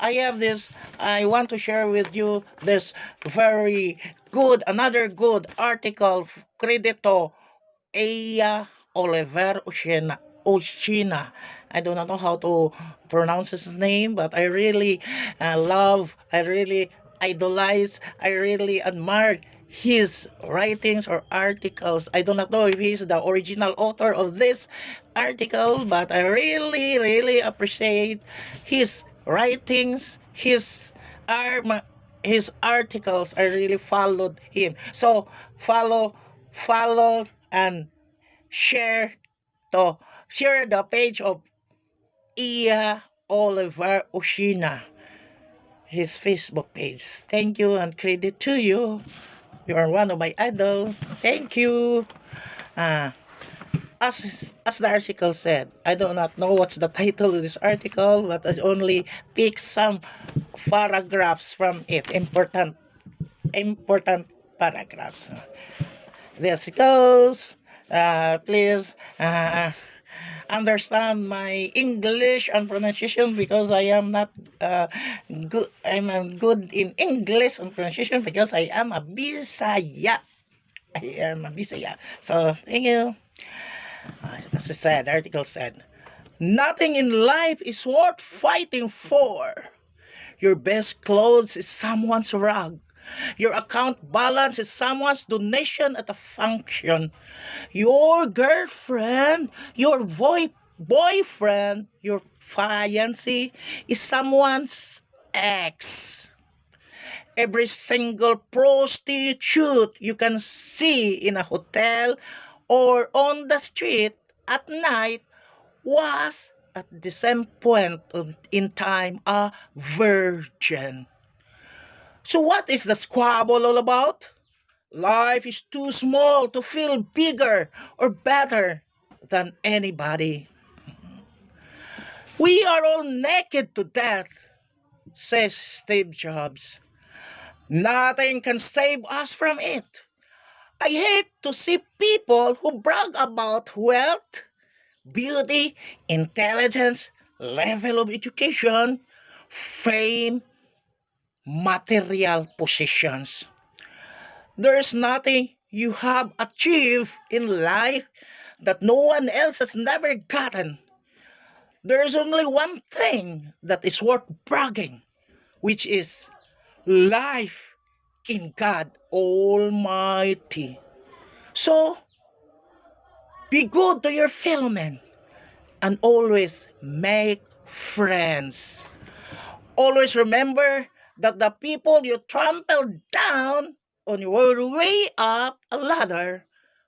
I want to share with you this very good, another good article, credito Aya Oliver Oshina. I do not know how to pronounce his name, but I really I really idolize, I really admire his writings or articles. I do not know if he's the original author of this article, but I really appreciate his writings, his articles. I really followed him. So follow and share share the page of Iya Oliver Oshina, his Facebook page. Thank you and credit to you. You are one of my idols. Thank you. Uh, as as the article said, I do not know what's the title of this article, but I only pick some paragraphs from it. Important paragraphs. There it goes. Please understand my English and pronunciation because I am not good. I'm not good in English and pronunciation because I am a Bisaya. I am a Bisaya. So thank you. As I said, the article said, nothing in life is worth fighting for. Your best clothes is someone's rug. Your account balance is someone's donation at a function. Your girlfriend, your boyfriend, your fiancé is someone's ex. Every single prostitute you can see in a hotel or on the street at night was at the same point in time a virgin. So what is the squabble all about? Life is too small to feel bigger or better than anybody. We are all naked to death, says Steve Jobs. Nothing can save us from it. I hate to see people who brag about wealth, beauty, intelligence, level of education, fame, material possessions. There's nothing you have achieved in life that no one else has never gotten. There's only one thing that is worth bragging, which is life in God Almighty. So, be good to your fellow men and always make friends. Always remember that the people you trample down on your way up a ladder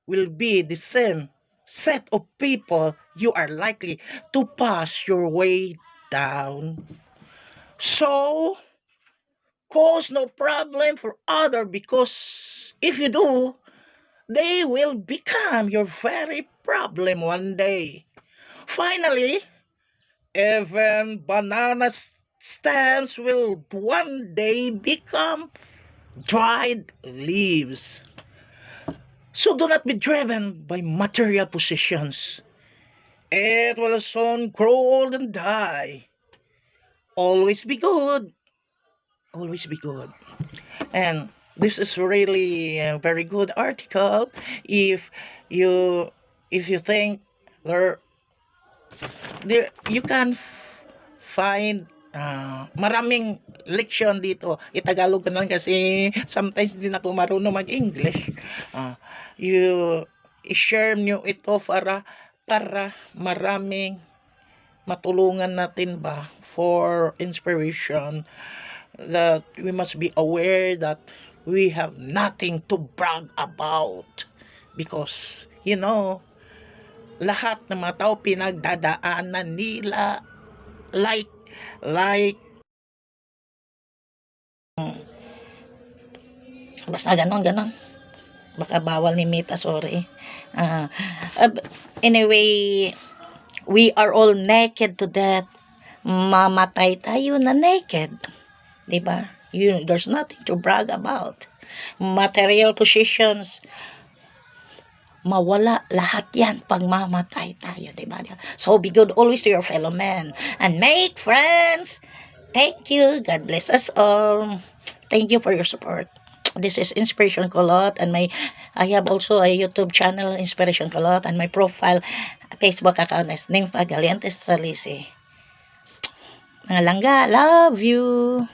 will be the same set of people you are likely to pass your way down. So, cause no problem for other because if you do, they will become your very problem one day. Finally, even banana stems will one day become dried leaves. So do not be driven by material possessions. It will soon grow old and die. Always be good. Always be good. And this is really a very good article. You if you think there you can find maraming leksyon dito. Itagalog ko na lang kasi sometimes hindi na po marunong mag-English. You i-share nyo ito para maraming matulungan natin ba for inspiration, that we must be aware that we have nothing to brag about because lahat ng mga tao pinagdadaanan nila like basta ganon baka bawal ni Mita, sorry. Anyway, we are all naked to death. Mamatay tayo na naked, di ba? There's nothing to brag about. Material possessions, mawala lahat yan pag mamatay tayo, diba? So be good always to your fellow men and make friends. Thank you. God bless us all. Thank you for your support. This is Inspiration Kulot, and I have also a YouTube channel, Inspiration Kulot, and my profile Facebook account is Nympha Galiantes Salisi. Mga langga, love you.